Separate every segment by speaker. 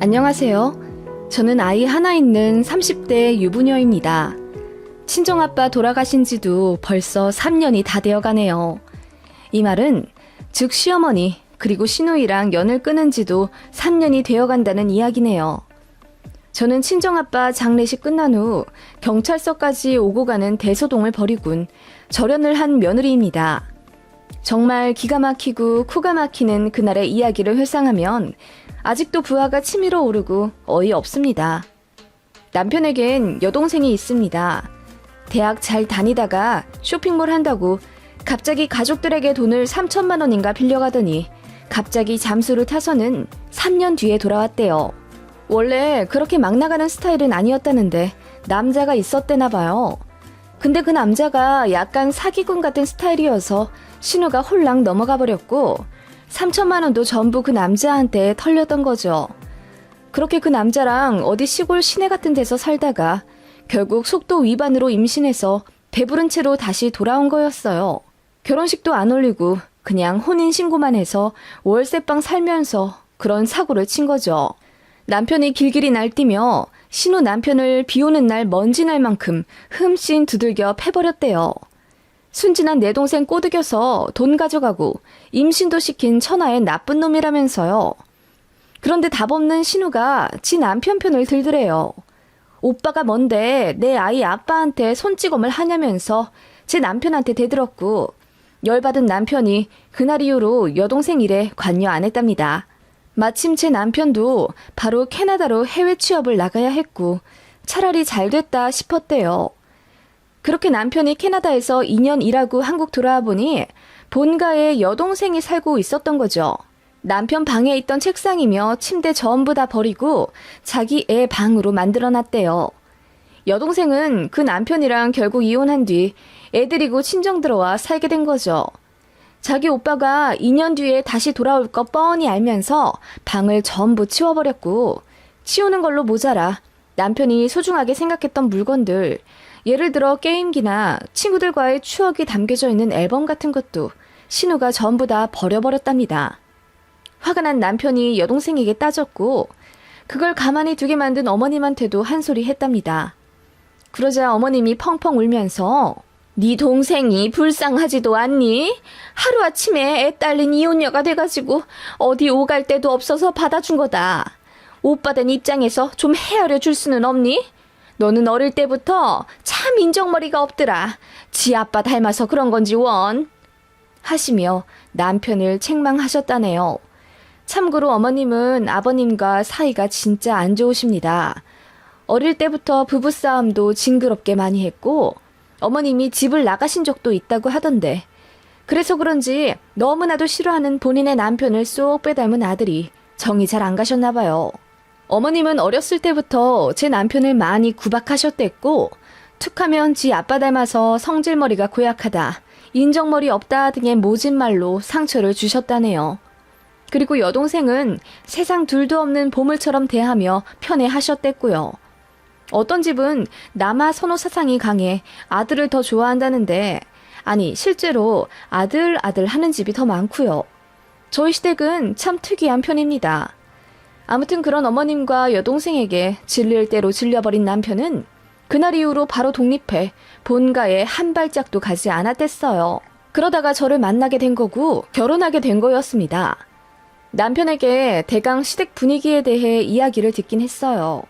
Speaker 1: 안녕하세요. 저는 아이 하나 있는 30대 유부녀입니다. 친정아빠 돌아가신 지도 벌써 3년이 다 되어가네요. 이 말은 즉 시어머니 그리고 시누이랑 연을 끊은 지도 3년이 되어간다는 이야기네요. 저는 친정아빠 장례식 끝난 후 경찰서까지 오고 가는 대소동을 벌이군 절연을 한 며느리입니다. 정말 기가 막히고 코가 막히는 그날의 이야기를 회상하면 아직도 부하가 치밀어 오르고 어이없습니다. 남편에겐 여동생이 있습니다. 대학 잘 다니다가 쇼핑몰 한다고 갑자기 가족들에게 돈을 3천만 원인가 빌려가더니 갑자기 잠수를 타서는 3년 뒤에 돌아왔대요. 원래 그렇게 막 나가는 스타일은 아니었다는데 남자가 있었대나 봐요. 근데 그 남자가 약간 사기꾼 같은 스타일이어서 신우가 홀랑 넘어가 버렸고 3천만 원도 전부 그 남자한테 털렸던 거죠. 그렇게 그 남자랑 어디 시골 시내 같은 데서 살다가 결국 속도 위반으로 임신해서 배부른 채로 다시 돌아온 거였어요. 결혼식도 안 올리고 그냥 혼인신고만 해서 월세방 살면서 그런 사고를 친 거죠. 남편이 길길이 날뛰며 신우 남편을 비 오는 날 먼지 날 만큼 흠씬 두들겨 패버렸대요. 순진한 내 동생 꼬드겨서 돈 가져가고 임신도 시킨 천하의 나쁜 놈이라면서요. 그런데 답 없는 신우가 지 남편 편을 들더래요. 오빠가 뭔데 내 아이 아빠한테 손찌검을 하냐면서 제 남편한테 대들었고 열받은 남편이 그날 이후로 여동생 일에 관여 안 했답니다. 마침 제 남편도 바로 캐나다로 해외 취업을 나가야 했고 차라리 잘 됐다 싶었대요. 그렇게 남편이 캐나다에서 2년 일하고 한국 돌아와 보니 본가에 여동생이 살고 있었던 거죠. 남편 방에 있던 책상이며 침대 전부 다 버리고 자기 애 방으로 만들어놨대요. 여동생은 그 남편이랑 결국 이혼한 뒤 애 데리고 친정 들어와 살게 된 거죠. 자기 오빠가 2년 뒤에 다시 돌아올 거 뻔히 알면서 방을 전부 치워버렸고 치우는 걸로 모자라 남편이 소중하게 생각했던 물건들, 예를 들어 게임기나 친구들과의 추억이 담겨져 있는 앨범 같은 것도 신우가 전부 다 버려버렸답니다. 화가 난 남편이 여동생에게 따졌고 그걸 가만히 두게 만든 어머님한테도 한 소리 했답니다. 그러자 어머님이 펑펑 울면서 네 동생이 불쌍하지도 않니? 하루아침에 애 딸린 이혼녀가 돼가지고 어디 오갈 데도 없어서 받아준 거다. 오빠 된 입장에서 좀 헤아려 줄 수는 없니? 너는 어릴 때부터 참 인정머리가 없더라. 지 아빠 닮아서 그런 건지 원. 하시며 남편을 책망하셨다네요. 참고로 어머님은 아버님과 사이가 진짜 안 좋으십니다. 어릴 때부터 부부싸움도 징그럽게 많이 했고 어머님이 집을 나가신 적도 있다고 하던데 그래서 그런지 너무나도 싫어하는 본인의 남편을 쏙 빼닮은 아들이 정이 잘 안 가셨나 봐요. 어머님은 어렸을 때부터 제 남편을 많이 구박하셨댔고 툭하면 지 아빠 닮아서 성질머리가 고약하다, 인정머리 없다 등의 모진 말로 상처를 주셨다네요. 그리고 여동생은 세상 둘도 없는 보물처럼 대하며 편애하셨댔고요. 어떤 집은 남아 선호 사상이 강해 아들을 더 좋아한다는데 아니 실제로 아들 하는 집이 더 많고요. 저희 시댁은 참 특이한 편입니다. 아무튼 그런 어머님과 여동생에게 질릴 대로 질려버린 남편은 그날 이후로 바로 독립해 본가에 한 발짝도 가지 않았댔어요. 그러다가 저를 만나게 된 거고 결혼하게 된 거였습니다. 남편에게 대강 시댁 분위기에 대해 이야기를 듣긴 했어요.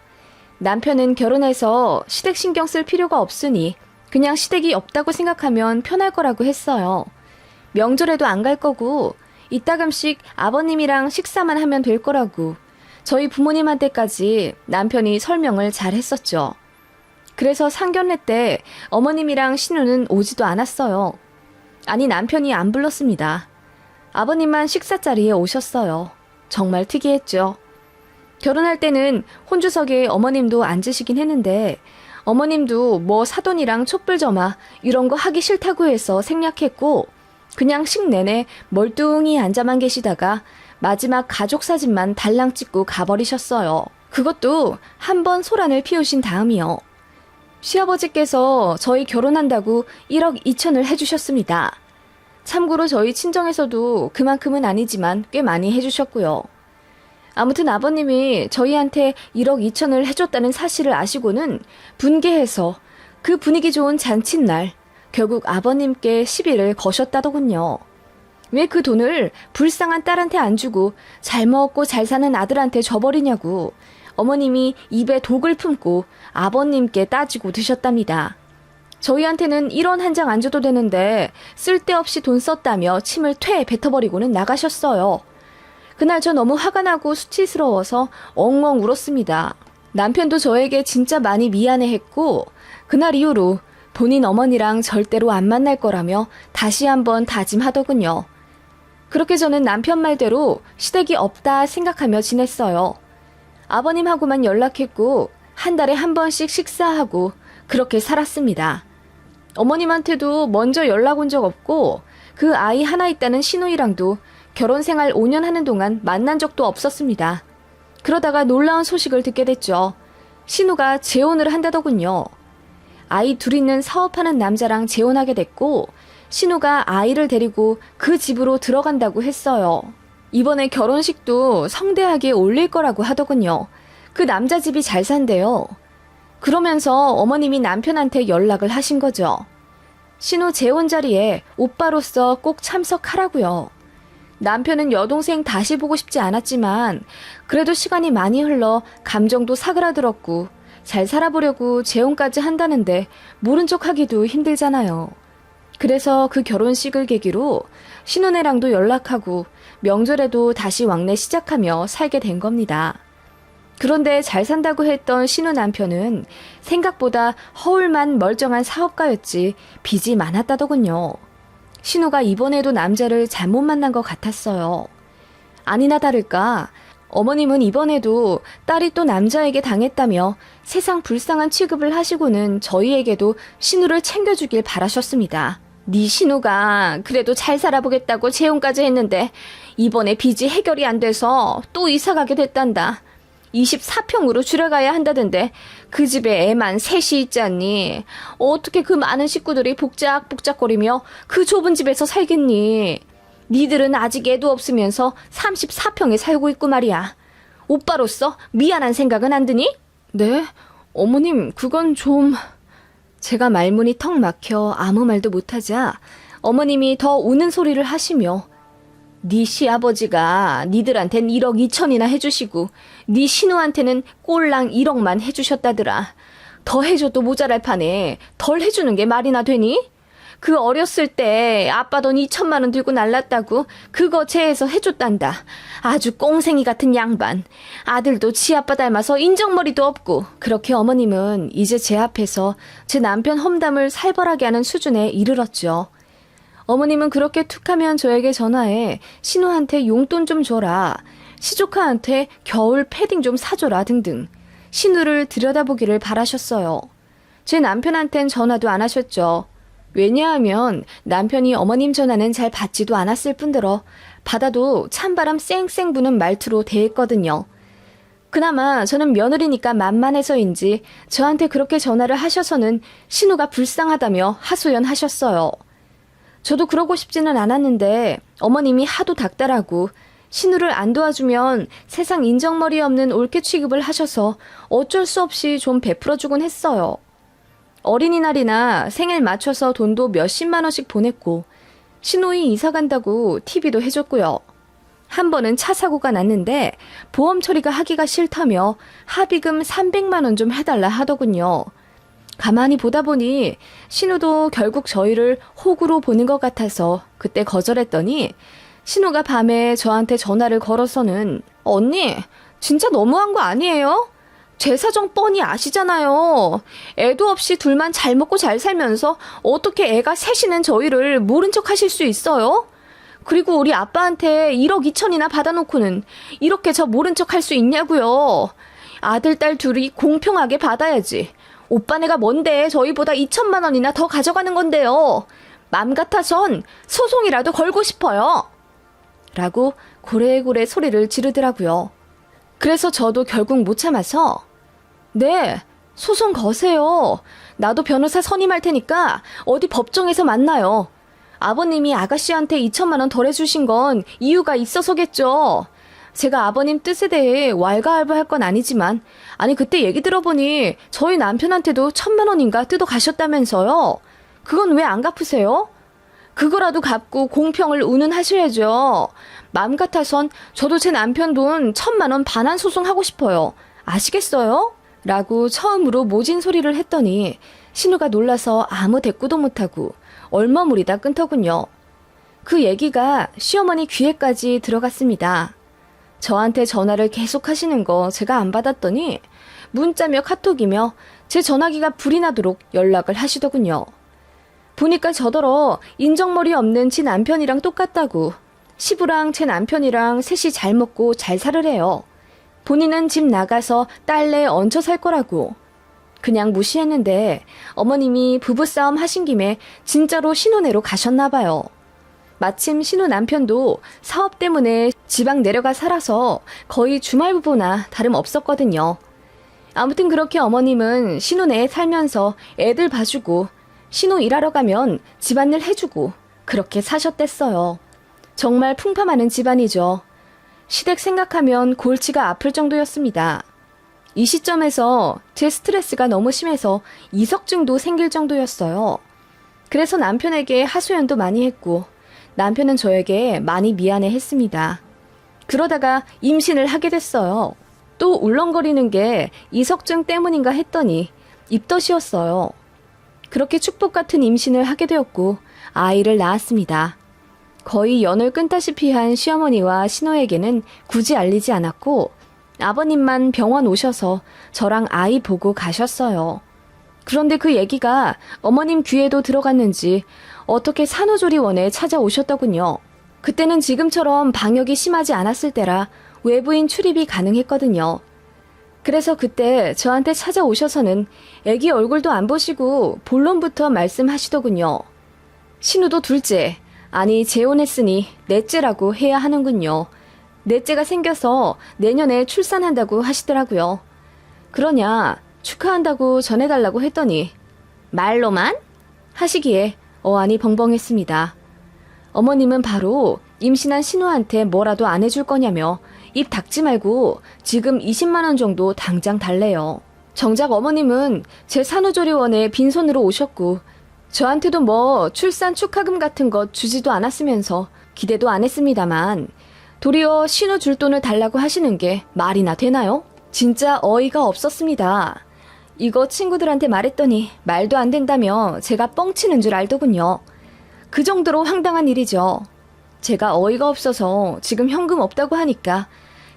Speaker 1: 남편은 결혼해서 시댁 신경 쓸 필요가 없으니 그냥 시댁이 없다고 생각하면 편할 거라고 했어요. 명절에도 안 갈 거고 이따금씩 아버님이랑 식사만 하면 될 거라고 저희 부모님한테까지 남편이 설명을 잘 했었죠. 그래서 상견례 때 어머님이랑 신우는 오지도 않았어요. 아니 남편이 안 불렀습니다. 아버님만 식사 자리에 오셨어요. 정말 특이했죠. 결혼할 때는 혼주석에 어머님도 앉으시긴 했는데 어머님도 뭐 사돈이랑 촛불점화 이런 거 하기 싫다고 해서 생략했고 그냥 식 내내 멀뚱히 앉아만 계시다가 마지막 가족 사진만 달랑 찍고 가버리셨어요. 그것도 한 번 소란을 피우신 다음이요. 시아버지께서 저희 결혼한다고 1억 2천을 해주셨습니다. 참고로 저희 친정에서도 그만큼은 아니지만 꽤 많이 해주셨고요. 아무튼 아버님이 저희한테 1억 2천을 해줬다는 사실을 아시고는 분개해서 그 분위기 좋은 잔칫날 결국 아버님께 시비를 거셨다더군요. 왜 그 돈을 불쌍한 딸한테 안 주고 잘 먹고 잘 사는 아들한테 줘버리냐고 어머님이 입에 독을 품고 아버님께 따지고 드셨답니다. 저희한테는 1원 한 장 안 줘도 되는데 쓸데없이 돈 썼다며 침을 퇴 뱉어버리고는 나가셨어요. 그날 저 너무 화가 나고 수치스러워서 엉엉 울었습니다. 남편도 저에게 진짜 많이 미안해했고 그날 이후로 본인 어머니랑 절대로 안 만날 거라며 다시 한번 다짐하더군요. 그렇게 저는 남편 말대로 시댁이 없다 생각하며 지냈어요. 아버님하고만 연락했고 한 달에 한 번씩 식사하고 그렇게 살았습니다. 어머님한테도 먼저 연락 온 적 없고 그 아이 하나 있다는 시누이랑도 결혼 생활 5년 하는 동안 만난 적도 없었습니다. 그러다가 놀라운 소식을 듣게 됐죠. 신우가 재혼을 한다더군요. 아이 둘 있는 사업하는 남자랑 재혼하게 됐고 신우가 아이를 데리고 그 집으로 들어간다고 했어요. 이번에 결혼식도 성대하게 올릴 거라고 하더군요. 그 남자 집이 잘 산대요. 그러면서 어머님이 남편한테 연락을 하신 거죠. 신우 재혼 자리에 오빠로서 꼭 참석하라고요. 남편은 여동생 다시 보고 싶지 않았지만 그래도 시간이 많이 흘러 감정도 사그라들었고 잘 살아보려고 재혼까지 한다는데 모른 척하기도 힘들잖아요. 그래서 그 결혼식을 계기로 신혼애랑도 연락하고 명절에도 다시 왕래 시작하며 살게 된 겁니다. 그런데 잘 산다고 했던 신우 남편은 생각보다 허울만 멀쩡한 사업가였지 빚이 많았다더군요. 신우가 이번에도 남자를 잘못 만난 것 같았어요. 아니나 다를까 어머님은 이번에도 딸이 또 남자에게 당했다며 세상 불쌍한 취급을 하시고는 저희에게도 신우를 챙겨주길 바라셨습니다. 네 신우가 그래도 잘 살아보겠다고 재혼까지 했는데 이번에 빚이 해결이 안 돼서 또 이사가게 됐단다. 24평으로 줄여가야 한다던데 그 집에 애만 셋이 있지 않니? 어떻게 그 많은 식구들이 복작복작거리며 그 좁은 집에서 살겠니? 니들은 아직 애도 없으면서 34평에 살고 있고 말이야. 오빠로서 미안한 생각은 안 드니? 네? 어머님 그건 좀... 제가 말문이 턱 막혀 아무 말도 못하자 어머님이 더 우는 소리를 하시며 네 시아버지가 니들한텐 1억 2천이나 해주시고 네 신우한테는 꼴랑 1억만 해주셨다더라. 더 해줘도 모자랄 판에 덜 해주는 게 말이나 되니? 그 어렸을 때 아빠 돈 2천만 원 들고 날랐다고 그거 제해서 해줬단다. 아주 꽁생이 같은 양반. 아들도 지 아빠 닮아서 인정머리도 없고. 그렇게 어머님은 이제 제 앞에서 제 남편 험담을 살벌하게 하는 수준에 이르렀죠. 어머님은 그렇게 툭하면 저에게 전화해 신우한테 용돈 좀 줘라, 시조카한테 겨울 패딩 좀 사줘라 등등 신우를 들여다보기를 바라셨어요. 제 남편한텐 전화도 안 하셨죠. 왜냐하면 남편이 어머님 전화는 잘 받지도 않았을 뿐더러 받아도 찬바람 쌩쌩 부는 말투로 대했거든요. 그나마 저는 며느리니까 만만해서인지 저한테 그렇게 전화를 하셔서는 신우가 불쌍하다며 하소연하셨어요. 저도 그러고 싶지는 않았는데 어머님이 하도 닥달하고 신우를 안 도와주면 세상 인정머리 없는 올케 취급을 하셔서 어쩔 수 없이 좀 베풀어주곤 했어요. 어린이날이나 생일 맞춰서 돈도 몇십만 원씩 보냈고 신우이 이사 간다고 TV도 해줬고요. 한 번은 차 사고가 났는데 보험 처리가 하기가 싫다며 합의금 300만 원 좀 해달라 하더군요. 가만히 보다 보니 신우도 결국 저희를 호구로 보는 것 같아서 그때 거절했더니 신우가 밤에 저한테 전화를 걸어서는 언니 진짜 너무한 거 아니에요? 제 사정 뻔히 아시잖아요. 애도 없이 둘만 잘 먹고 잘 살면서 어떻게 애가 셋이는 저희를 모른 척 하실 수 있어요? 그리고 우리 아빠한테 1억 2천이나 받아놓고는 이렇게 저 모른 척 할 수 있냐고요. 아들, 딸 둘이 공평하게 받아야지. 오빠네가 뭔데 저희보다 2천만 원이나 더 가져가는 건데요. 맘 같아선 소송이라도 걸고 싶어요. 라고 고래고래 소리를 지르더라고요. 그래서 저도 결국 못 참아서 네, 소송 거세요. 나도 변호사 선임할 테니까 어디 법정에서 만나요. 아버님이 아가씨한테 2천만 원 덜 해주신 건 이유가 있어서겠죠. 제가 아버님 뜻에 대해 왈가왈부할 건 아니지만, 아니 그때 얘기 들어보니 저희 남편한테도 1,000만 원인가 뜯어 가셨다면서요. 그건 왜 안 갚으세요? 그거라도 갚고 공평을 운운하셔야죠. 마음 같아선 저도 제 남편 돈 1,000만 원 반환 소송하고 싶어요. 아시겠어요? 라고 처음으로 모진 소리를 했더니 신우가 놀라서 아무 대꾸도 못하고 얼머무리다 끊더군요. 그 얘기가 시어머니 귀에까지 들어갔습니다. 저한테 전화를 계속 하시는 거 제가 안 받았더니 문자며 카톡이며 제 전화기가 불이 나도록 연락을 하시더군요. 보니까 저더러 인정머리 없는 지 남편이랑 똑같다고 시부랑 제 남편이랑 셋이 잘 먹고 잘 살으래요. 본인은 집 나가서 딸내 얹혀 살 거라고. 그냥 무시했는데 어머님이 부부싸움 하신 김에 진짜로 신혼애로 가셨나 봐요. 마침 신우 남편도 사업 때문에 지방 내려가 살아서 거의 주말부부나 다름없었거든요. 아무튼 그렇게 어머님은 신혼애에 살면서 애들 봐주고 신우 일하러 가면 집안일 해주고 그렇게 사셨댔어요. 정말 풍파많은 집안이죠. 시댁 생각하면 골치가 아플 정도였습니다. 이 시점에서 제 스트레스가 너무 심해서 이석증도 생길 정도였어요. 그래서 남편에게 하소연도 많이 했고 남편은 저에게 많이 미안해했습니다. 그러다가 임신을 하게 됐어요. 또 울렁거리는 게 이석증 때문인가 했더니 입덧이었어요. 그렇게 축복 같은 임신을 하게 되었고 아이를 낳았습니다. 거의 연을 끈다시피 한 시어머니와 신우에게는 굳이 알리지 않았고 아버님만 병원 오셔서 저랑 아이 보고 가셨어요. 그런데 그 얘기가 어머님 귀에도 들어갔는지 어떻게 산후조리원에 찾아오셨더군요. 그때는 지금처럼 방역이 심하지 않았을 때라 외부인 출입이 가능했거든요. 그래서 그때 저한테 찾아오셔서는 애기 얼굴도 안 보시고 본론부터 말씀하시더군요. 신우도 둘째, 아니 재혼했으니 넷째라고 해야 하는군요. 넷째가 생겨서 내년에 출산한다고 하시더라고요. 그러냐 축하한다고 전해달라고 했더니 말로만? 하시기에 어안이 벙벙했습니다. 어머님은 바로 임신한 신우한테 뭐라도 안 해줄 거냐며 입 닫지 말고 지금 20만 원 정도 당장 달래요. 정작 어머님은 제 산후조리원에 빈손으로 오셨고 저한테도 뭐 출산 축하금 같은 거 주지도 않았으면서 기대도 안 했습니다만 도리어 신우 줄 돈을 달라고 하시는 게 말이나 되나요? 진짜 어이가 없었습니다. 이거 친구들한테 말했더니 말도 안 된다며 제가 뻥치는 줄 알더군요. 그 정도로 황당한 일이죠. 제가 어이가 없어서 지금 현금 없다고 하니까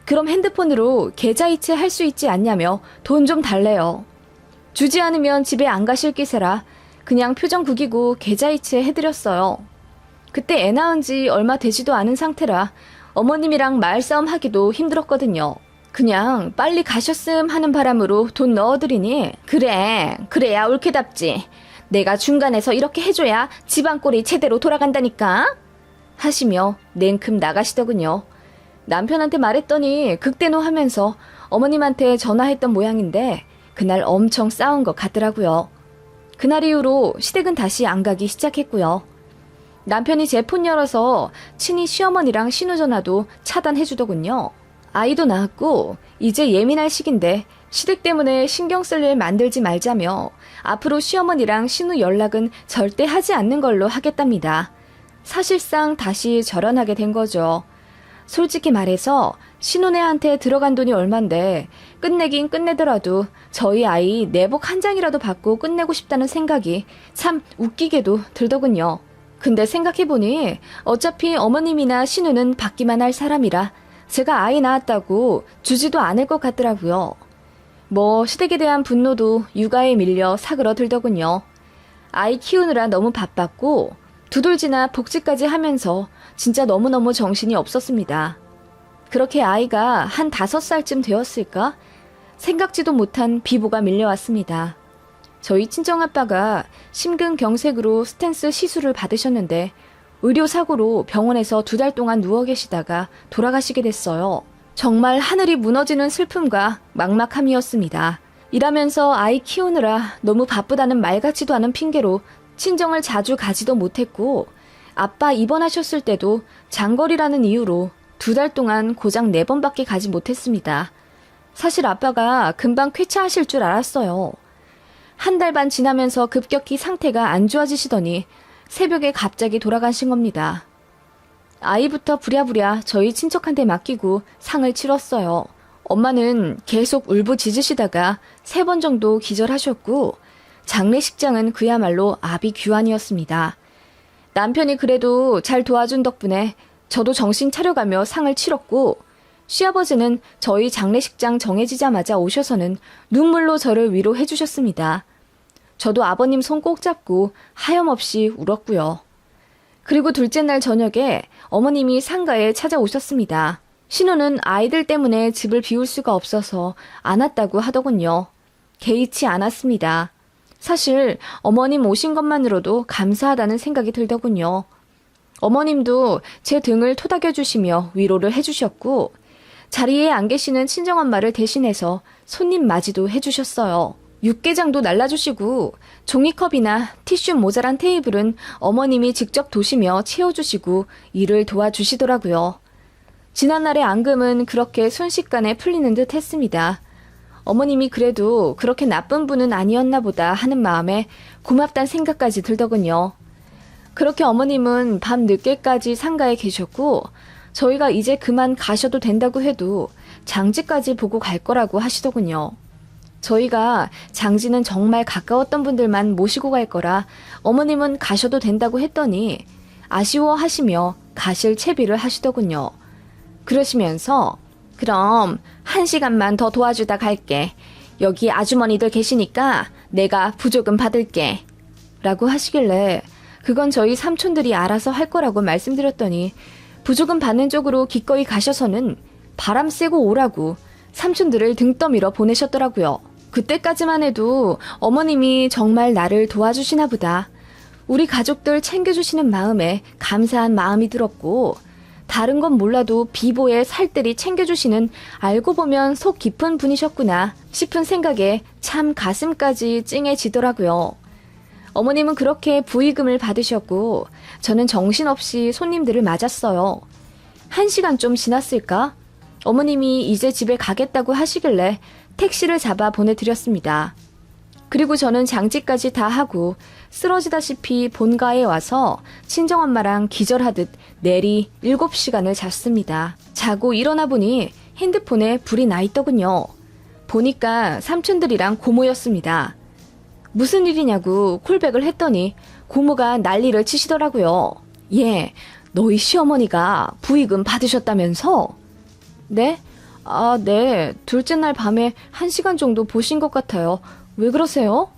Speaker 1: 그럼 핸드폰으로 계좌이체 할 수 있지 않냐며 돈 좀 달래요. 주지 않으면 집에 안 가실 기세라 그냥 표정 구기고 계좌이체 해드렸어요. 그때 애 낳은 지 얼마 되지도 않은 상태라 어머님이랑 말싸움 하기도 힘들었거든요. 그냥 빨리 가셨음 하는 바람으로 돈 넣어드리니 그래 그래야 옳게답지. 내가 중간에서 이렇게 해줘야 집안 꼴이 제대로 돌아간다니까 하시며 냉큼 나가시더군요. 남편한테 말했더니 극대노하면서 어머님한테 전화했던 모양인데 그날 엄청 싸운 것 같더라고요. 그날 이후로 시댁은 다시 안 가기 시작했고요. 남편이 제 폰 열어서 친히 시어머니랑 신우 전화도 차단해주더군요. 아이도 낳았고 이제 예민할 시기인데 시댁 때문에 신경 쓸 일 만들지 말자며 앞으로 시어머니랑 신우 연락은 절대 하지 않는 걸로 하겠답니다. 사실상 다시 절연하게 된 거죠. 솔직히 말해서 신혼애한테 들어간 돈이 얼만데 끝내긴 끝내더라도 저희 아이 내복 한 장이라도 받고 끝내고 싶다는 생각이 참 웃기게도 들더군요. 근데 생각해보니 어차피 어머님이나 신우는 받기만 할 사람이라 제가 아이 낳았다고 주지도 않을 것 같더라고요. 뭐 시댁에 대한 분노도 육아에 밀려 사그러들더군요. 아이 키우느라 너무 바빴고 두돌지나 복직까지 하면서 진짜 너무너무 정신이 없었습니다. 그렇게 아이가 한 5살쯤 되었을까? 생각지도 못한 비보가 밀려왔습니다. 저희 친정아빠가 심근경색으로 스텐스 시술을 받으셨는데 의료사고로 병원에서 2달 동안 누워 계시다가 돌아가시게 됐어요. 정말 하늘이 무너지는 슬픔과 막막함이었습니다. 일하면서 아이 키우느라 너무 바쁘다는 말 같지도 않은 핑계로 친정을 자주 가지도 못했고 아빠 입원하셨을 때도 장거리라는 이유로 2달 동안 고작 4번밖에 가지 못했습니다. 사실 아빠가 금방 쾌차하실 줄 알았어요. 1달 반 지나면서 급격히 상태가 안 좋아지시더니 새벽에 갑자기 돌아가신 겁니다. 아이부터 부랴부랴 저희 친척한테 맡기고 상을 치렀어요. 엄마는 계속 울부짖으시다가 3번 정도 기절하셨고 장례식장은 그야말로 아비규환이었습니다. 남편이 그래도 잘 도와준 덕분에 저도 정신 차려가며 상을 치렀고 시아버지는 저희 장례식장 정해지자마자 오셔서는 눈물로 저를 위로해 주셨습니다. 저도 아버님 손 꼭 잡고 하염없이 울었고요. 그리고 둘째 날 저녁에 어머님이 상가에 찾아오셨습니다. 신우는 아이들 때문에 집을 비울 수가 없어서 안 왔다고 하더군요. 개의치 않았습니다. 사실 어머님 오신 것만으로도 감사하다는 생각이 들더군요. 어머님도 제 등을 토닥여주시며 위로를 해주셨고 자리에 안 계시는 친정엄마를 대신해서 손님 맞이도 해주셨어요. 육개장도 날라주시고 종이컵이나 티슈 모자란 테이블은 어머님이 직접 도시며 채워주시고 일을 도와주시더라고요. 지난날의 앙금은 그렇게 순식간에 풀리는 듯 했습니다. 어머님이 그래도 그렇게 나쁜 분은 아니었나 보다 하는 마음에 고맙단 생각까지 들더군요. 그렇게 어머님은 밤 늦게까지 상가에 계셨고 저희가 이제 그만 가셔도 된다고 해도 장지까지 보고 갈 거라고 하시더군요. 저희가 장지는 정말 가까웠던 분들만 모시고 갈 거라 어머님은 가셔도 된다고 했더니 아쉬워하시며 가실 채비를 하시더군요. 그러시면서 그럼 1시간만 더 도와주다 갈게. 여기 아주머니들 계시니까 내가 부조금 받을게. 라고 하시길래 그건 저희 삼촌들이 알아서 할 거라고 말씀드렸더니 부조금 받는 쪽으로 기꺼이 가셔서는 바람 쐬고 오라고 삼촌들을 등 떠밀어 보내셨더라고요. 그때까지만 해도 어머님이 정말 나를 도와주시나 보다. 우리 가족들 챙겨주시는 마음에 감사한 마음이 들었고 다른 건 몰라도 비보에 살뜰히 챙겨주시는 알고 보면 속 깊은 분이셨구나 싶은 생각에 참 가슴까지 찡해지더라고요. 어머님은 그렇게 부의금을 받으셨고 저는 정신없이 손님들을 맞았어요. 1시간 좀 지났을까? 어머님이 이제 집에 가겠다고 하시길래 택시를 잡아 보내드렸습니다. 그리고 저는 장지까지 다 하고 쓰러지다시피 본가에 와서 친정엄마랑 기절하듯 내리 7시간을 잤습니다. 자고 일어나 보니 핸드폰에 불이 나 있더군요. 보니까 삼촌들이랑 고모였습니다. 무슨 일이냐고 콜백을 했더니 고모가 난리를 치시더라고요. 예, 너희 시어머니가 부의금 받으셨다면서? 네? 아, 네. 둘째 날 밤에 1시간 정도 보신 것 같아요. 왜 그러세요?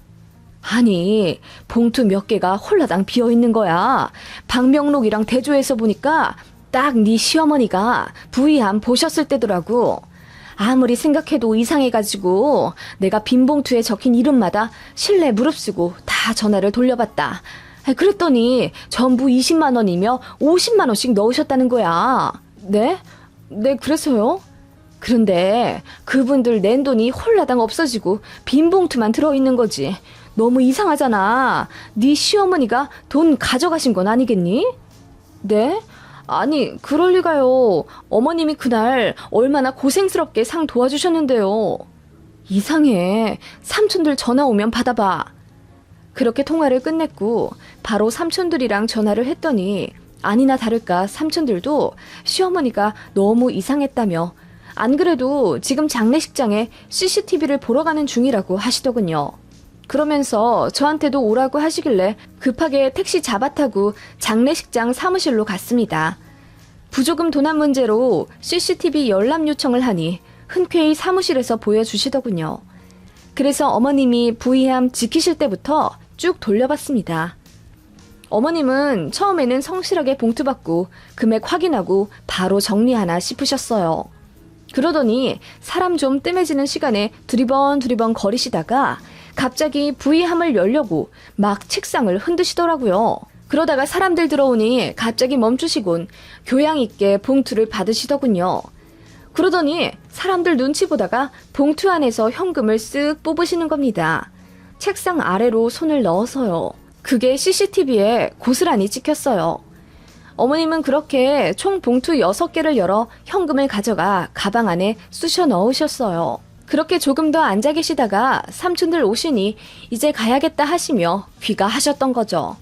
Speaker 1: 아니, 봉투 몇 개가 홀라당 비어있는 거야. 방명록이랑 대조해서 보니까 딱 네 시어머니가 부의함 보셨을 때더라고. 아무리 생각해도 이상해가지고 내가 빈 봉투에 적힌 이름마다 실내 무릅쓰고 다 전화를 돌려봤다. 그랬더니 전부 20만 원이며 50만 원씩 넣으셨다는 거야. 네? 네, 그래서요? 그런데 그분들 낸 돈이 홀라당 없어지고 빈 봉투만 들어있는 거지. 너무 이상하잖아. 네 시어머니가 돈 가져가신 건 아니겠니? 네? 아니, 그럴 리가요. 어머님이 그날 얼마나 고생스럽게 상 도와주셨는데요. 이상해. 삼촌들 전화 오면 받아봐. 그렇게 통화를 끝냈고 바로 삼촌들이랑 전화를 했더니 아니나 다를까 삼촌들도 시어머니가 너무 이상했다며 안 그래도 지금 장례식장에 CCTV를 보러 가는 중이라고 하시더군요. 그러면서 저한테도 오라고 하시길래 급하게 택시 잡아타고 장례식장 사무실로 갔습니다. 부조금 도난 문제로 CCTV 열람 요청을 하니 흔쾌히 사무실에서 보여주시더군요. 그래서 어머님이 부의함 지키실 때부터 쭉 돌려봤습니다. 어머님은 처음에는 성실하게 봉투 받고 금액 확인하고 바로 정리하나 싶으셨어요. 그러더니 사람 좀 뜸해지는 시간에 두리번 거리시다가 갑자기 부의함을 열려고 막 책상을 흔드시더라고요. 그러다가 사람들 들어오니 갑자기 멈추시곤 교양 있게 봉투를 받으시더군요. 그러더니 사람들 눈치 보다가 봉투 안에서 현금을 쓱 뽑으시는 겁니다. 책상 아래로 손을 넣어서요. 그게 CCTV에 고스란히 찍혔어요. 어머님은 그렇게 총 봉투 6개를 열어 현금을 가져가 가방 안에 쑤셔 넣으셨어요. 그렇게 조금 더 앉아 계시다가 삼촌들 오시니 이제 가야겠다 하시며 귀가하셨던 거죠.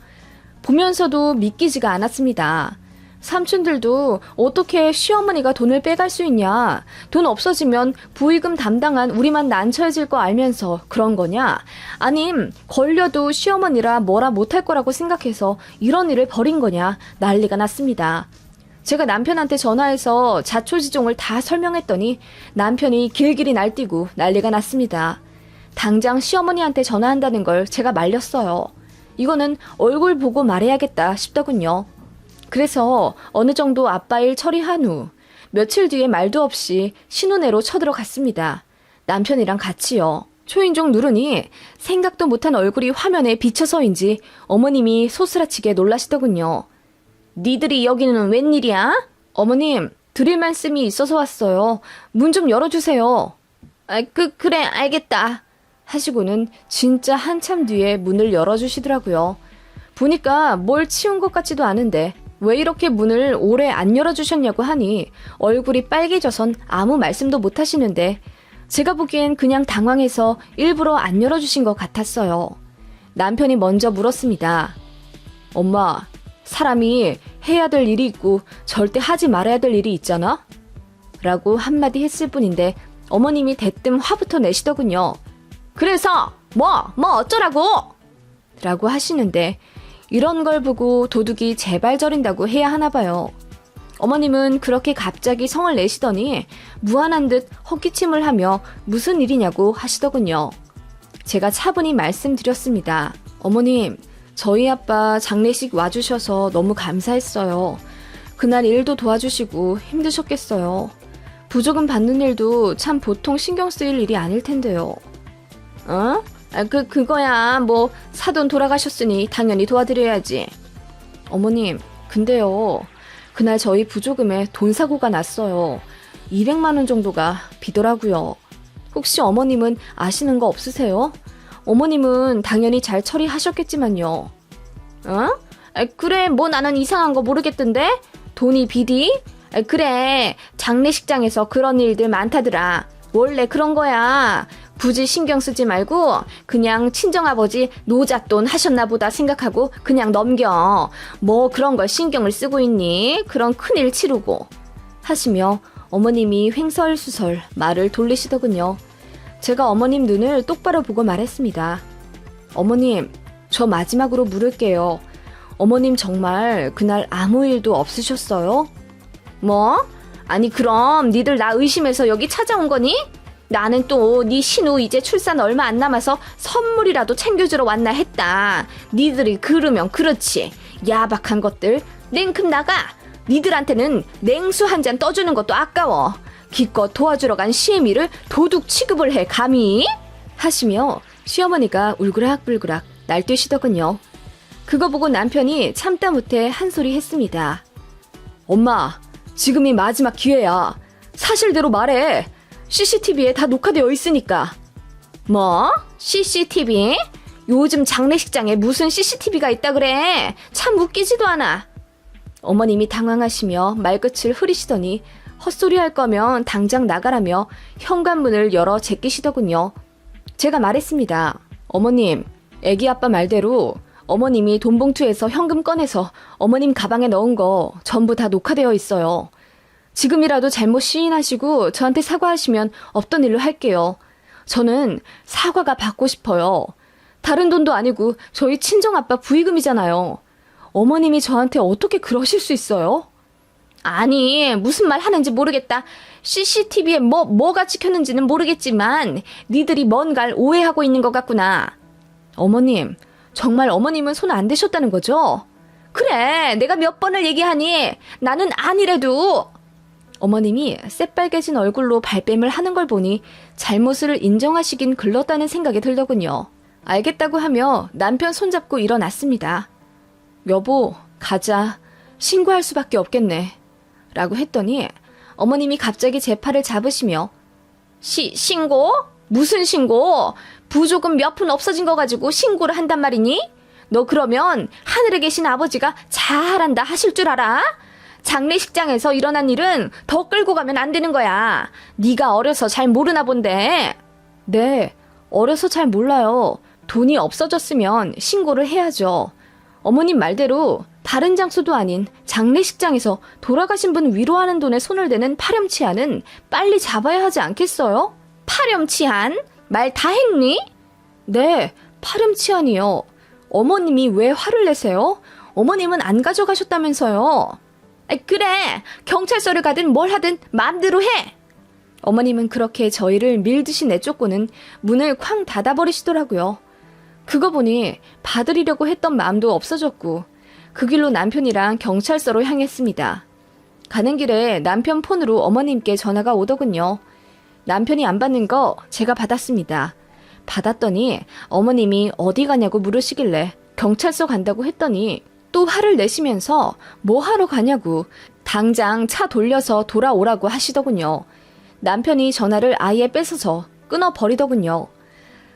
Speaker 1: 보면서도 믿기지가 않았습니다. 삼촌들도 어떻게 시어머니가 돈을 빼갈 수 있냐? 돈 없어지면 부의금 담당한 우리만 난처해질 거 알면서 그런 거냐? 아님 걸려도 시어머니라 뭐라 못할 거라고 생각해서 이런 일을 벌인 거냐? 난리가 났습니다. 제가 남편한테 전화해서 자초지종을 다 설명했더니 남편이 길길이 날뛰고 난리가 났습니다. 당장 시어머니한테 전화한다는 걸 제가 말렸어요. 이거는 얼굴 보고 말해야겠다 싶더군요. 그래서 어느 정도 아빠 일 처리한 후 며칠 뒤에 말도 없이 신혼회로 쳐들어갔습니다. 남편이랑 같이요. 초인종 누르니 생각도 못한 얼굴이 화면에 비쳐서인지 어머님이 소스라치게 놀라시더군요. 니들이 여기는 웬일이야? 어머님, 드릴 말씀이 있어서 왔어요. 문 좀 열어주세요. 그래, 알겠다. 하시고는 진짜 한참 뒤에 문을 열어주시더라고요. 보니까 뭘 치운 것 같지도 않은데 왜 이렇게 문을 오래 안 열어주셨냐고 하니 얼굴이 빨개져선 아무 말씀도 못 하시는데 제가 보기엔 그냥 당황해서 일부러 안 열어주신 것 같았어요. 남편이 먼저 물었습니다. 엄마, 사람이 해야 될 일이 있고 절대 하지 말아야 될 일이 있잖아? 라고 한마디 했을 뿐인데 어머님이 대뜸 화부터 내시더군요. 그래서 뭐 어쩌라고? 라고 하시는데 이런 걸 보고 도둑이 제발 저린다고 해야 하나 봐요. 어머님은 그렇게 갑자기 성을 내시더니 무안한 듯 헛기침을 하며 무슨 일이냐고 하시더군요. 제가 차분히 말씀드렸습니다. 어머님, 저희 아빠 장례식 와주셔서 너무 감사했어요. 그날 일도 도와주시고 힘드셨겠어요. 부조금 받는 일도 참 보통 신경 쓰일 일이 아닐 텐데요. 어? 그거야 뭐 사돈 돌아가셨으니 당연히 도와드려야지. 어머님, 근데요. 그날 저희 부조금에 돈 사고가 났어요. 200만 원 정도가 비더라고요. 혹시 어머님은 아시는 거 없으세요? 어머님은 당연히 잘 처리하셨겠지만요. 어? 그래, 뭐 나는 이상한 거 모르겠던데? 돈이 비디? 그래, 장례식장에서 그런 일들 많다더라. 원래 그런 거야. 굳이 신경 쓰지 말고 그냥 친정아버지 노잣돈 하셨나 보다 생각하고 그냥 넘겨. 뭐 그런 걸 신경을 쓰고 있니? 그런 큰일 치르고. 하시며 어머님이 횡설수설 말을 돌리시더군요. 제가 어머님 눈을 똑바로 보고 말했습니다. 어머님, 저 마지막으로 물을게요. 어머님 정말 그날 아무 일도 없으셨어요? 뭐? 아니 그럼 니들 나 의심해서 여기 찾아온 거니? 나는 또 네 신우 이제 출산 얼마 안 남아서 선물이라도 챙겨주러 왔나 했다. 니들이 그러면 그렇지. 야박한 것들. 냉큼 나가. 니들한테는 냉수 한 잔 떠주는 것도 아까워. 기껏 도와주러 간 시애미를 도둑 취급을 해 감히? 하시며 시어머니가 울그락불그락 날뛰시더군요. 그거 보고 남편이 참다 못해 한 소리 했습니다. 엄마, 지금이 마지막 기회야. 사실대로 말해. CCTV에 다 녹화되어 있으니까. 뭐? CCTV? 요즘 장례식장에 무슨 CCTV가 있다 그래? 참 웃기지도 않아. 어머님이 당황하시며 말끝을 흐리시더니 헛소리 할 거면 당장 나가라며 현관문을 열어 제끼시더군요. 제가 말했습니다. 어머님, 애기 아빠 말대로 어머님이 돈 봉투에서 현금 꺼내서 어머님 가방에 넣은 거 전부 다 녹화되어 있어요. 지금이라도 잘못 시인하시고 저한테 사과하시면 없던 일로 할게요. 저는 사과가 받고 싶어요. 다른 돈도 아니고 저희 친정아빠 부의금이잖아요. 어머님이 저한테 어떻게 그러실 수 있어요? 아니, 무슨 말 하는지 모르겠다. CCTV에 뭐가 찍혔는지는 모르겠지만 니들이 뭔가를 오해하고 있는 것 같구나. 어머님, 정말 어머님은 손 안 대셨다는 거죠? 그래, 내가 몇 번을 얘기하니 나는 아니래도. 어머님이 새빨개진 얼굴로 발뺌을 하는 걸 보니 잘못을 인정하시긴 글렀다는 생각이 들더군요. 알겠다고 하며 남편 손잡고 일어났습니다. 여보, 가자. 신고할 수밖에 없겠네. 라고 했더니 어머님이 갑자기 제 팔을 잡으시며 신고? 무슨 신고? 부조금 몇 푼 없어진 거 가지고 신고를 한단 말이니? 너 그러면 하늘에 계신 아버지가 잘한다 하실 줄 알아? 장례식장에서 일어난 일은 더 끌고 가면 안 되는 거야. 네가 어려서 잘 모르나 본데. 네, 어려서 잘 몰라요. 돈이 없어졌으면 신고를 해야죠. 어머님 말대로 다른 장소도 아닌 장례식장에서 돌아가신 분 위로하는 돈에 손을 대는 파렴치한은 빨리 잡아야 하지 않겠어요? 파렴치한? 말 다 했니? 네, 파렴치한이요. 어머님이 왜 화를 내세요? 어머님은 안 가져가셨다면서요. 그래, 경찰서를 가든 뭘 하든 마음대로 해. 어머님은 그렇게 저희를 밀듯이 내쫓고는 문을 쾅 닫아버리시더라고요. 그거 보니 받으리려고 했던 마음도 없어졌고 그 길로 남편이랑 경찰서로 향했습니다. 가는 길에 남편 폰으로 어머님께 전화가 오더군요. 남편이 안 받는 거 제가 받았습니다. 받았더니 어머님이 어디 가냐고 물으시길래 경찰서 간다고 했더니 또 화를 내시면서 뭐 하러 가냐고 당장 차 돌려서 돌아오라고 하시더군요. 남편이 전화를 아예 뺏어서 끊어버리더군요.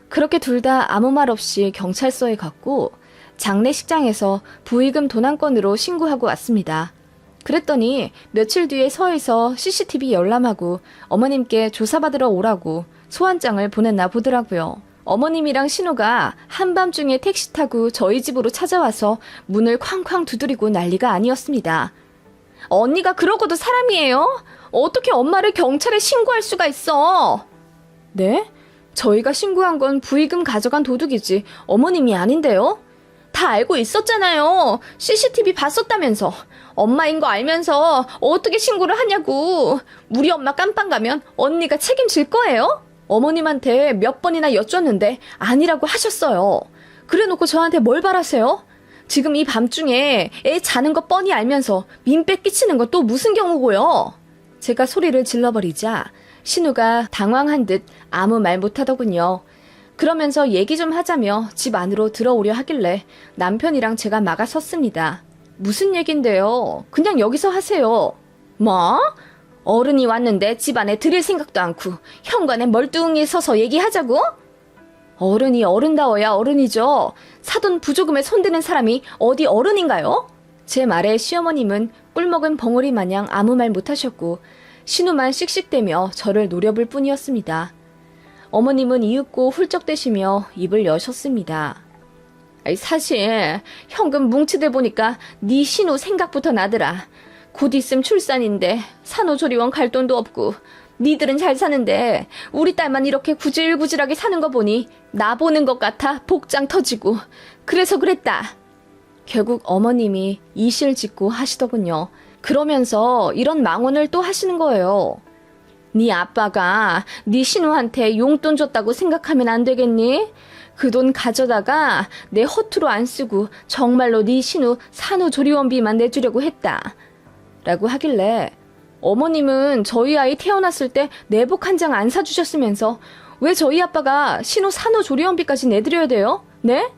Speaker 1: 그렇게 둘 다 아무 말 없이 경찰서에 갔고 장례식장에서 부의금 도난건으로 신고하고 왔습니다. 그랬더니 며칠 뒤에 서에서 CCTV 열람하고 어머님께 조사받으러 오라고 소환장을 보냈나 보더라고요. 어머님이랑 신우가 한밤중에 택시 타고 저희 집으로 찾아와서 문을 쾅쾅 두드리고 난리가 아니었습니다. 언니가 그러고도 사람이에요? 어떻게 엄마를 경찰에 신고할 수가 있어? 네? 저희가 신고한 건 부의금 가져간 도둑이지 어머님이 아닌데요? 다 알고 있었잖아요. CCTV 봤었다면서. 엄마인 거 알면서 어떻게 신고를 하냐고. 우리 엄마 깜빵 가면 언니가 책임질 거예요? 어머님한테 몇 번이나 여쭸는데 아니라고 하셨어요. 그래놓고 저한테 뭘 바라세요? 지금 이 밤중에 애 자는 거 뻔히 알면서 민폐 끼치는 건 또 무슨 경우고요? 제가 소리를 질러버리자 신우가 당황한 듯 아무 말 못하더군요. 그러면서 얘기 좀 하자며 집 안으로 들어오려 하길래 남편이랑 제가 막아섰습니다. 무슨 얘긴데요? 그냥 여기서 하세요. 뭐? 어른이 왔는데 집 안에 들일 생각도 않고 현관에 멀뚱히 서서 얘기하자고? 어른이 어른다워야 어른이죠. 사돈 부조금에 손대는 사람이 어디 어른인가요? 제 말에 시어머님은 꿀먹은 벙어리 마냥 아무 말 못하셨고 신우만 씩씩대며 저를 노려볼 뿐이었습니다. 어머님은 이윽고 훌쩍대시며 입을 여셨습니다. 사실 현금 뭉치들 보니까 네 신우 생각부터 나더라. 곧 있음 출산인데 산후조리원 갈 돈도 없고 니들은 잘 사는데 우리 딸만 이렇게 구질구질하게 사는 거 보니 나 보는 것 같아 복장 터지고 그래서 그랬다. 결국 어머님이 이실 짓고 하시더군요. 그러면서 이런 망언을 또 하시는 거예요. 네 아빠가 네 신우한테 용돈 줬다고 생각하면 안 되겠니? 그 돈 가져다가 내 허투루 안 쓰고 정말로 네 신우 산후조리원비만 내주려고 했다. 라고 하길래 어머님은 저희 아이 태어났을 때 내복 한 장 안 사주셨으면서 왜 저희 아빠가 신우 산후조리원비까지 내드려야 돼요? 네?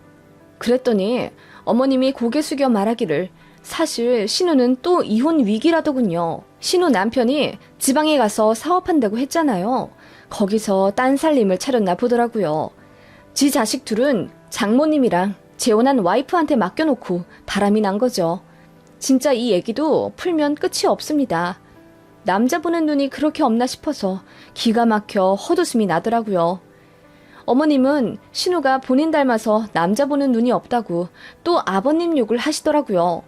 Speaker 1: 그랬더니 어머님이 고개 숙여 말하기를 사실 신우는 또 이혼 위기라더군요. 신우 남편이 지방에 가서 사업한다고 했잖아요. 거기서 딴 살림을 차렸나 보더라고요. 지 자식 둘은 장모님이랑 재혼한 와이프한테 맡겨놓고 바람이 난 거죠. 진짜 이 얘기도 풀면 끝이 없습니다. 남자 보는 눈이 그렇게 없나 싶어서 기가 막혀 헛웃음이 나더라고요. 어머님은 신우가 본인 닮아서 남자 보는 눈이 없다고 또 아버님 욕을 하시더라고요.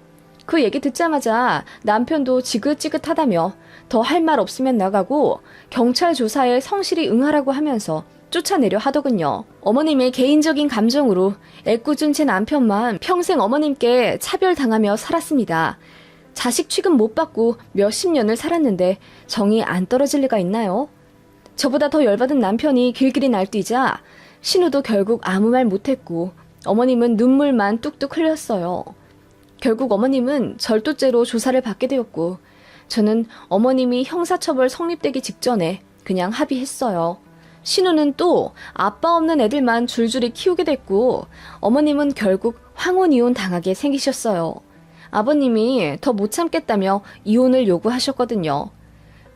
Speaker 1: 그 얘기 듣자마자 남편도 지긋지긋하다며 더 할 말 없으면 나가고 경찰 조사에 성실히 응하라고 하면서 쫓아내려 하더군요. 어머님의 개인적인 감정으로 애꿎은 제 남편만 평생 어머님께 차별당하며 살았습니다. 자식 취급 못 받고 몇십 년을 살았는데 정이 안 떨어질 리가 있나요? 저보다 더 열받은 남편이 길길이 날뛰자 신우도 결국 아무 말 못했고 어머님은 눈물만 뚝뚝 흘렸어요. 결국 어머님은 절도죄로 조사를 받게 되었고 저는 어머님이 형사처벌 성립되기 직전에 그냥 합의했어요. 신우는 또 아빠 없는 애들만 줄줄이 키우게 됐고 어머님은 결국 황혼이혼 당하게 생기셨어요. 아버님이 더 못 참겠다며 이혼을 요구하셨거든요.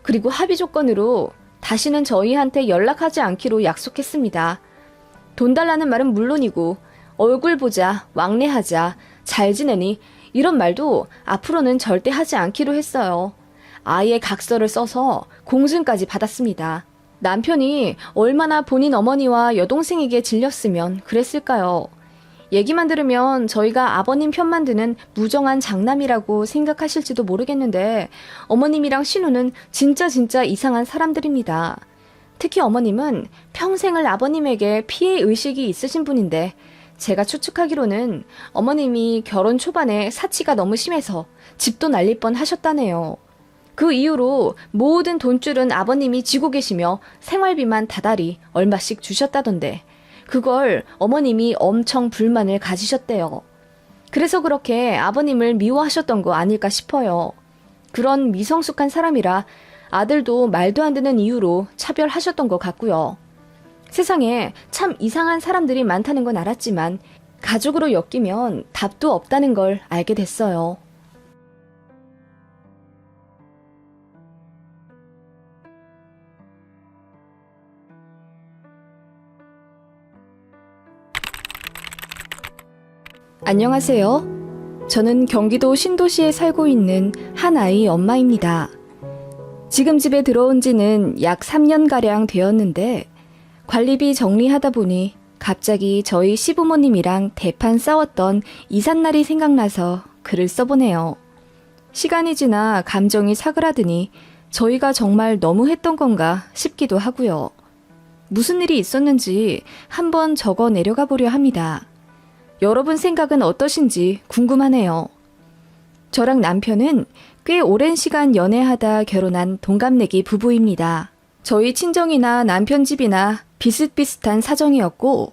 Speaker 1: 그리고 합의 조건으로 다시는 저희한테 연락하지 않기로 약속했습니다. 돈 달라는 말은 물론이고 얼굴 보자, 왕래하자, 잘 지내니 이런 말도 앞으로는 절대 하지 않기로 했어요. 아예 각서를 써서 공증까지 받았습니다. 남편이 얼마나 본인 어머니와 여동생에게 질렸으면 그랬을까요? 얘기만 들으면 저희가 아버님 편만 드는 무정한 장남이라고 생각하실지도 모르겠는데 어머님이랑 신우는 진짜 이상한 사람들입니다. 특히 어머님은 평생을 아버님에게 피해 의식이 있으신 분인데 제가 추측하기로는 어머님이 결혼 초반에 사치가 너무 심해서 집도 날릴 뻔 하셨다네요. 그 이후로 모든 돈줄은 아버님이 쥐고 계시며 생활비만 다달이 얼마씩 주셨다던데 그걸 어머님이 엄청 불만을 가지셨대요. 그래서 그렇게 아버님을 미워하셨던 거 아닐까 싶어요. 그런 미성숙한 사람이라 아들도 말도 안 되는 이유로 차별하셨던 것 같고요. 세상에 참 이상한 사람들이 많다는 건 알았지만 가족으로 엮이면 답도 없다는 걸 알게 됐어요. 안녕하세요. 저는 경기도 신도시에 살고 있는 한 아이 엄마입니다. 지금 집에 들어온 지는 약 3년가량 되었는데 관리비 정리하다 보니 갑자기 저희 시부모님이랑 대판 싸웠던 이삿날이 생각나서 글을 써보네요. 시간이 지나 감정이 사그라드니 저희가 정말 너무했던 건가 싶기도 하고요. 무슨 일이 있었는지 한번 적어 내려가 보려 합니다. 여러분 생각은 어떠신지 궁금하네요. 저랑 남편은 꽤 오랜 시간 연애하다 결혼한 동갑내기 부부입니다. 저희 친정이나 남편 집이나 비슷비슷한 사정이었고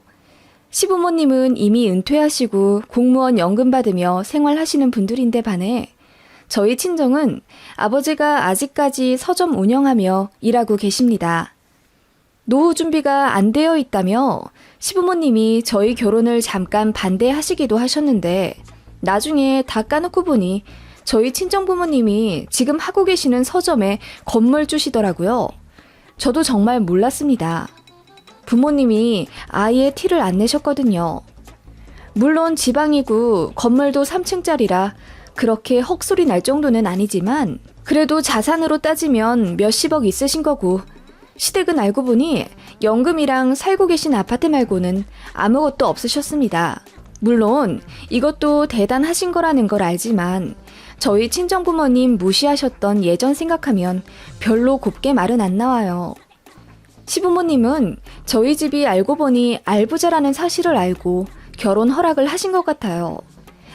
Speaker 1: 시부모님은 이미 은퇴하시고 공무원 연금 받으며 생활하시는 분들인데 반해 저희 친정은 아버지가 아직까지 서점 운영하며 일하고 계십니다. 노후 준비가 안 되어 있다며 시부모님이 저희 결혼을 잠깐 반대하시기도 하셨는데 나중에 다 까놓고 보니 저희 친정부모님이 지금 하고 계시는 서점에 건물 주시더라고요. 저도 정말 몰랐습니다. 부모님이 아예 티를 안 내셨거든요. 물론 지방이고 건물도 3층짜리라 그렇게 헉소리 날 정도는 아니지만 그래도 자산으로 따지면 몇십억 있으신 거고 시댁은 알고 보니 연금이랑 살고 계신 아파트 말고는 아무것도 없으셨습니다. 물론 이것도 대단하신 거라는 걸 알지만 저희 친정부모님 무시하셨던 예전 생각하면 별로 곱게 말은 안 나와요. 시부모님은 저희 집이 알고 보니 알부자라는 사실을 알고 결혼 허락을 하신 것 같아요.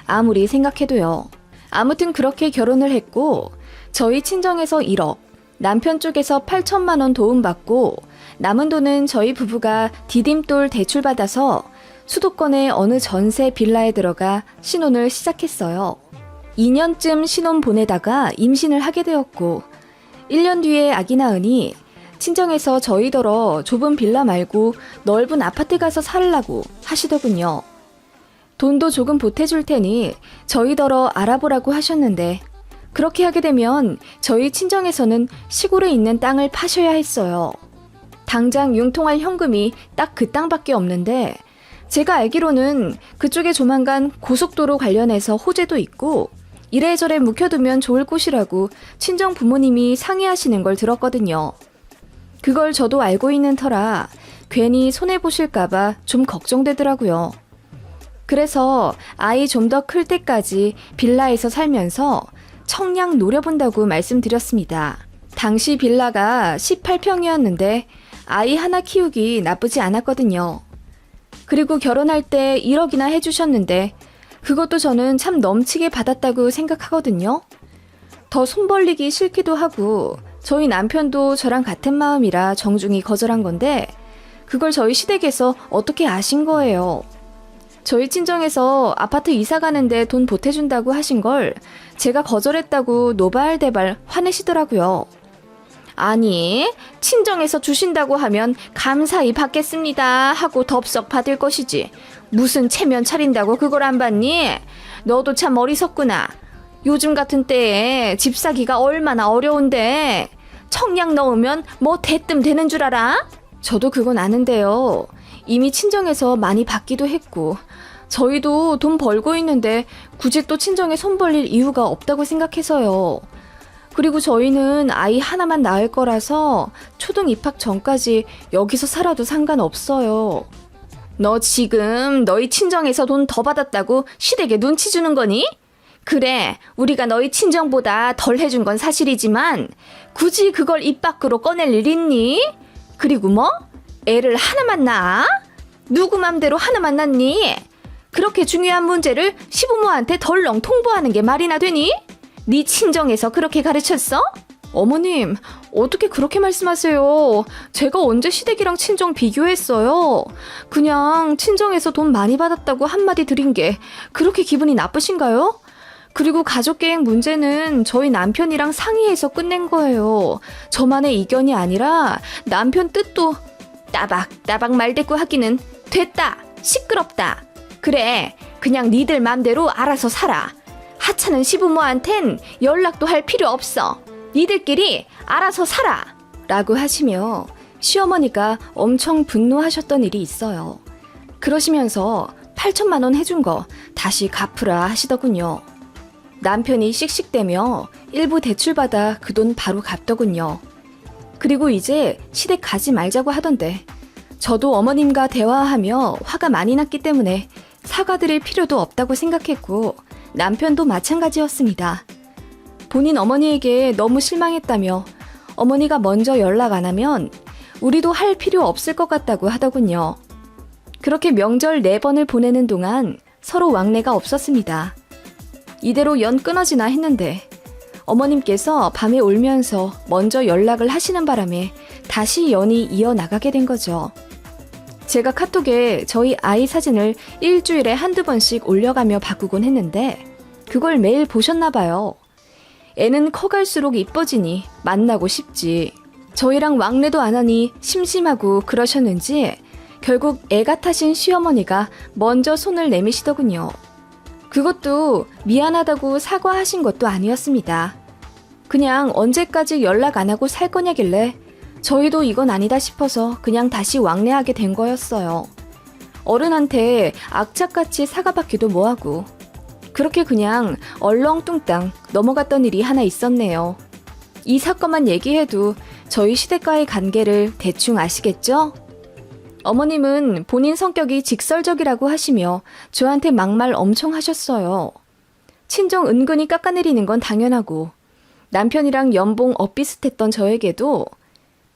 Speaker 1: 아무리 생각해도요. 아무튼 그렇게 결혼을 했고 저희 친정에서 1억, 남편 쪽에서 8천만 원 도움받고 남은 돈은 저희 부부가 디딤돌 대출받아서 수도권의 어느 전세 빌라에 들어가 신혼을 시작했어요. 2년쯤 신혼 보내다가 임신을 하게 되었고 1년 뒤에 아기 낳으니 친정에서 저희더러 좁은 빌라 말고 넓은 아파트 가서 살라고 하시더군요. 돈도 조금 보태줄 테니 저희더러 알아보라고 하셨는데 그렇게 하게 되면 저희 친정에서는 시골에 있는 땅을 파셔야 했어요. 당장 융통할 현금이 딱 그 땅밖에 없는데 제가 알기로는 그쪽에 조만간 고속도로 관련해서 호재도 있고 이래저래 묵혀두면 좋을 곳이라고 친정 부모님이 상의하시는 걸 들었거든요. 그걸 저도 알고 있는 터라 괜히 손해보실까봐 좀 걱정되더라고요. 그래서 아이 좀 더 클 때까지 빌라에서 살면서 청량 노려본다고 말씀드렸습니다. 당시 빌라가 18평이었는데 아이 하나 키우기 나쁘지 않았거든요. 그리고 결혼할 때 1억이나 해주셨는데 그것도 저는 참 넘치게 받았다고 생각하거든요. 더 손 벌리기 싫기도 하고 저희 남편도 저랑 같은 마음이라 정중히 거절한 건데 그걸 저희 시댁에서 어떻게 아신 거예요. 저희 친정에서 아파트 이사 가는데 돈 보태준다고 하신 걸 제가 거절했다고 노발대발 화내시더라고요. 아니, 친정에서 주신다고 하면 감사히 받겠습니다 하고 덥석 받을 것이지. 무슨 체면 차린다고 그걸 안 받니? 너도 참 어리석구나. 요즘 같은 때에 집 사기가 얼마나 어려운데 청약 넣으면 뭐 대뜸 되는 줄 알아? 저도 그건 아는데요. 이미 친정에서 많이 받기도 했고 저희도 돈 벌고 있는데 굳이 또 친정에 손 벌릴 이유가 없다고 생각해서요. 그리고 저희는 아이 하나만 낳을 거라서 초등 입학 전까지 여기서 살아도 상관없어요. 너 지금 너희 친정에서 돈 더 받았다고 시댁에 눈치 주는 거니? 그래, 우리가 너희 친정보다 덜 해준 건 사실이지만 굳이 그걸 입 밖으로 꺼낼 일 있니? 그리고 뭐? 애를 하나만 낳아? 누구 맘대로 하나만 낳니? 그렇게 중요한 문제를 시부모한테 덜렁 통보하는 게 말이나 되니? 네 친정에서 그렇게 가르쳤어? 어머님, 어떻게 그렇게 말씀하세요? 제가 언제 시댁이랑 친정 비교했어요? 그냥 친정에서 돈 많이 받았다고 한마디 드린 게 그렇게 기분이 나쁘신가요? 그리고 가족계획 문제는 저희 남편이랑 상의해서 끝낸 거예요. 저만의 의견이 아니라 남편 뜻도 따박따박 말대꾸 하기는 됐다, 시끄럽다. 그래, 그냥 니들 맘대로 알아서 살아. 하찮은 시부모한텐 연락도 할 필요 없어. 니들끼리 알아서 살아. 라고 하시며 시어머니가 엄청 분노하셨던 일이 있어요. 그러시면서 8천만 원 해준 거 다시 갚으라 하시더군요. 남편이 씩씩대며 일부 대출받아 그 돈 바로 갚더군요. 그리고 이제 시댁 가지 말자고 하던데 저도 어머님과 대화하며 화가 많이 났기 때문에 사과드릴 필요도 없다고 생각했고 남편도 마찬가지였습니다. 본인 어머니에게 너무 실망했다며 어머니가 먼저 연락 안 하면 우리도 할 필요 없을 것 같다고 하더군요. 그렇게 명절 4번을 보내는 동안 서로 왕래가 없었습니다. 이대로 연 끊어지나 했는데 어머님께서 밤에 울면서 먼저 연락을 하시는 바람에 다시 연이 이어나가게 된 거죠. 제가 카톡에 저희 아이 사진을 일주일에 한두 번씩 올려가며 바꾸곤 했는데 그걸 매일 보셨나 봐요. 애는 커갈수록 이뻐지니 만나고 싶지. 저희랑 왕래도 안 하니 심심하고 그러셨는지 결국 애가 타신 시어머니가 먼저 손을 내미시더군요. 그것도 미안하다고 사과하신 것도 아니었습니다. 그냥 언제까지 연락 안 하고 살 거냐길래 저희도 이건 아니다 싶어서 그냥 다시 왕래하게 된 거였어요. 어른한테 악착같이 사과받기도 뭐하고 그렇게 그냥 얼렁뚱땅 넘어갔던 일이 하나 있었네요. 이 사건만 얘기해도 저희 시댁과의 관계를 대충 아시겠죠? 어머님은 본인 성격이 직설적이라고 하시며 저한테 막말 엄청 하셨어요. 친정 은근히 깎아내리는 건 당연하고 남편이랑 연봉 엇비슷했던 저에게도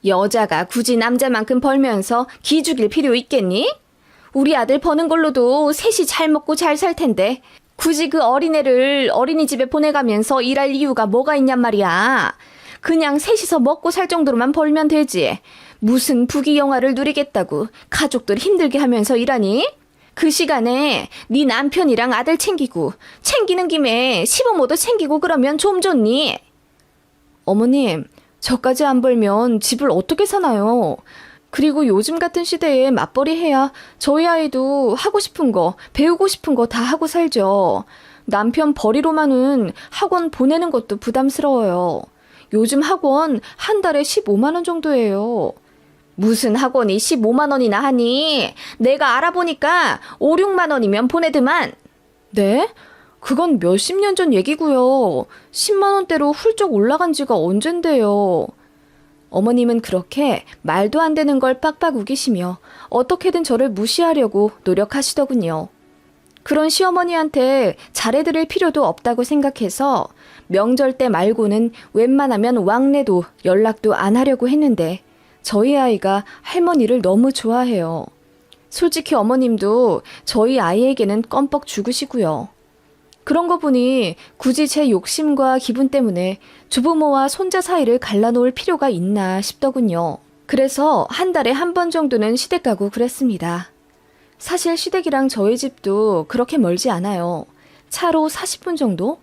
Speaker 1: 여자가 굳이 남자만큼 벌면서 기죽일 필요 있겠니? 우리 아들 버는 걸로도 셋이 잘 먹고 잘 살 텐데 굳이 그 어린애를 어린이집에 보내가면서 일할 이유가 뭐가 있냔 말이야. 그냥 셋이서 먹고 살 정도로만 벌면 되지. 무슨 부귀 영화를 누리겠다고 가족들 힘들게 하면서 일하니? 그 시간에 네 남편이랑 아들 챙기고 챙기는 김에 시부모도 챙기고 그러면 좀 좋니? 어머님, 저까지 안 벌면 집을 어떻게 사나요? 그리고 요즘 같은 시대에 맞벌이 해야 저희 아이도 하고 싶은 거, 배우고 싶은 거 다 하고 살죠. 남편 벌이로만은 학원 보내는 것도 부담스러워요. 요즘 학원 한 달에 15만 원 정도예요. 무슨 학원이 15만 원이나 하니? 내가 알아보니까 5, 6만 원이면 보내드만. 네? 그건 몇십 년 전 얘기고요. 10만 원대로 훌쩍 올라간 지가 언젠데요. 어머님은 그렇게 말도 안 되는 걸 빡빡 우기시며 어떻게든 저를 무시하려고 노력하시더군요. 그런 시어머니한테 잘해드릴 필요도 없다고 생각해서 명절 때 말고는 웬만하면 왕래도 연락도 안 하려고 했는데 저희 아이가 할머니를 너무 좋아해요. 솔직히 어머님도 저희 아이에게는 껌뻑 죽으시고요. 그런 거 보니 굳이 제 욕심과 기분 때문에 주부모와 손자 사이를 갈라놓을 필요가 있나 싶더군요. 그래서 한 달에 한 번 정도는 시댁 가고 그랬습니다. 사실 시댁이랑 저희 집도 그렇게 멀지 않아요. 차로 40분 정도?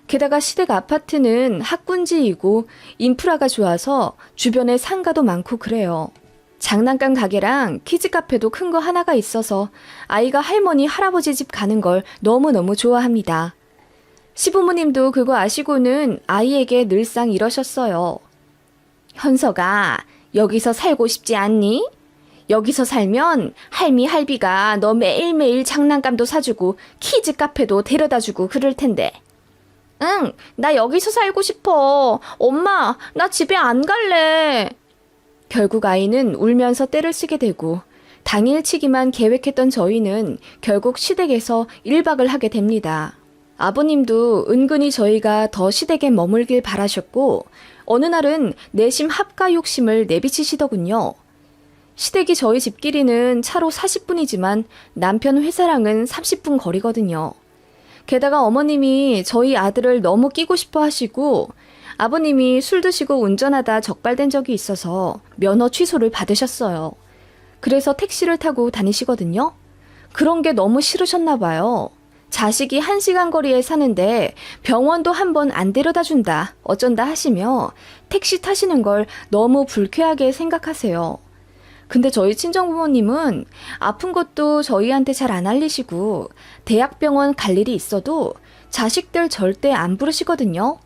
Speaker 1: 게다가 시댁 아파트는 학군지이고 인프라가 좋아서 주변에 상가도 많고 그래요. 장난감 가게랑 키즈 카페도 큰 거 하나가 있어서 아이가 할머니, 할아버지 집 가는 걸 너무너무 좋아합니다. 시부모님도 그거 아시고는 아이에게 늘상 이러셨어요. 현서가 여기서 살고 싶지 않니? 여기서 살면 할미 할비가 너 매일매일 장난감도 사주고 키즈 카페도 데려다주고 그럴 텐데. 응, 나 여기서 살고 싶어. 엄마, 나 집에 안 갈래. 결국 아이는 울면서 떼를 쓰게 되고 당일치기만 계획했던 저희는 결국 시댁에서 1박을 하게 됩니다. 아버님도 은근히 저희가 더 시댁에 머물길 바라셨고 어느 날은 내심 합가 욕심을 내비치시더군요. 시댁이 저희 집끼리는 차로 40분이지만 남편 회사랑은 30분 거리거든요. 게다가 어머님이 저희 아들을 너무 끼고 싶어 하시고 아버님이 술 드시고 운전하다 적발된 적이 있어서 면허 취소를 받으셨어요. 그래서 택시를 타고 다니시거든요. 그런 게 너무 싫으셨나 봐요. 자식이 1시간 거리에 사는데 병원도 한 번 안 데려다 준다, 어쩐다 하시며 택시 타시는 걸 너무 불쾌하게 생각하세요. 근데 저희 친정부모님은 아픈 것도 저희한테 잘 안 알리시고 대학병원 갈 일이 있어도 자식들 절대 안 부르시거든요.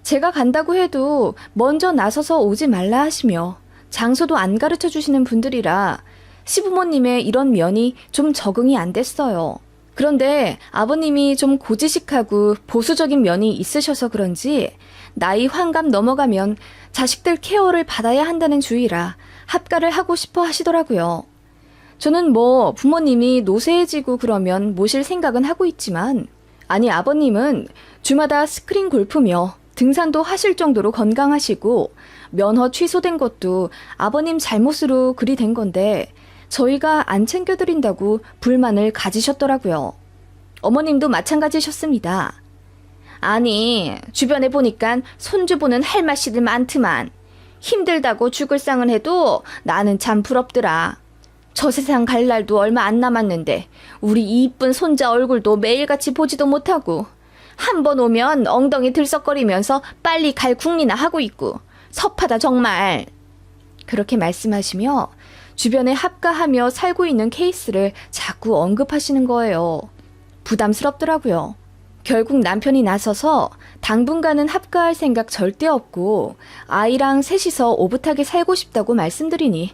Speaker 1: 제가 간다고 해도 먼저 나서서 오지 말라 하시며 장소도 안 가르쳐 주시는 분들이라 시부모님의 이런 면이 좀 적응이 안 됐어요. 그런데 아버님이 좀 고지식하고 보수적인 면이 있으셔서 그런지 나이 환갑 넘어가면 자식들 케어를 받아야 한다는 주의라 합가를 하고 싶어 하시더라고요. 저는 뭐 부모님이 노쇠해지고 그러면 모실 생각은 하고 있지만 아니 아버님은 주마다 스크린 골프며 등산도 하실 정도로 건강하시고 면허 취소된 것도 아버님 잘못으로 그리 된 건데 저희가 안 챙겨드린다고 불만을 가지셨더라고요. 어머님도 마찬가지셨습니다. 아니 주변에 보니까 손주 보는 할마씨들 많더만. 힘들다고 죽을 상은 해도 나는 참 부럽더라. 저 세상 갈 날도 얼마 안 남았는데 우리 이쁜 손자 얼굴도 매일같이 보지도 못하고 한 번 오면 엉덩이 들썩거리면서 빨리 갈 궁리나 하고 있고 섭하다 정말. 그렇게 말씀하시며 주변에 합가하며 살고 있는 케이스를 자꾸 언급하시는 거예요. 부담스럽더라고요. 결국 남편이 나서서 당분간은 합가할 생각 절대 없고 아이랑 셋이서 오붓하게 살고 싶다고 말씀드리니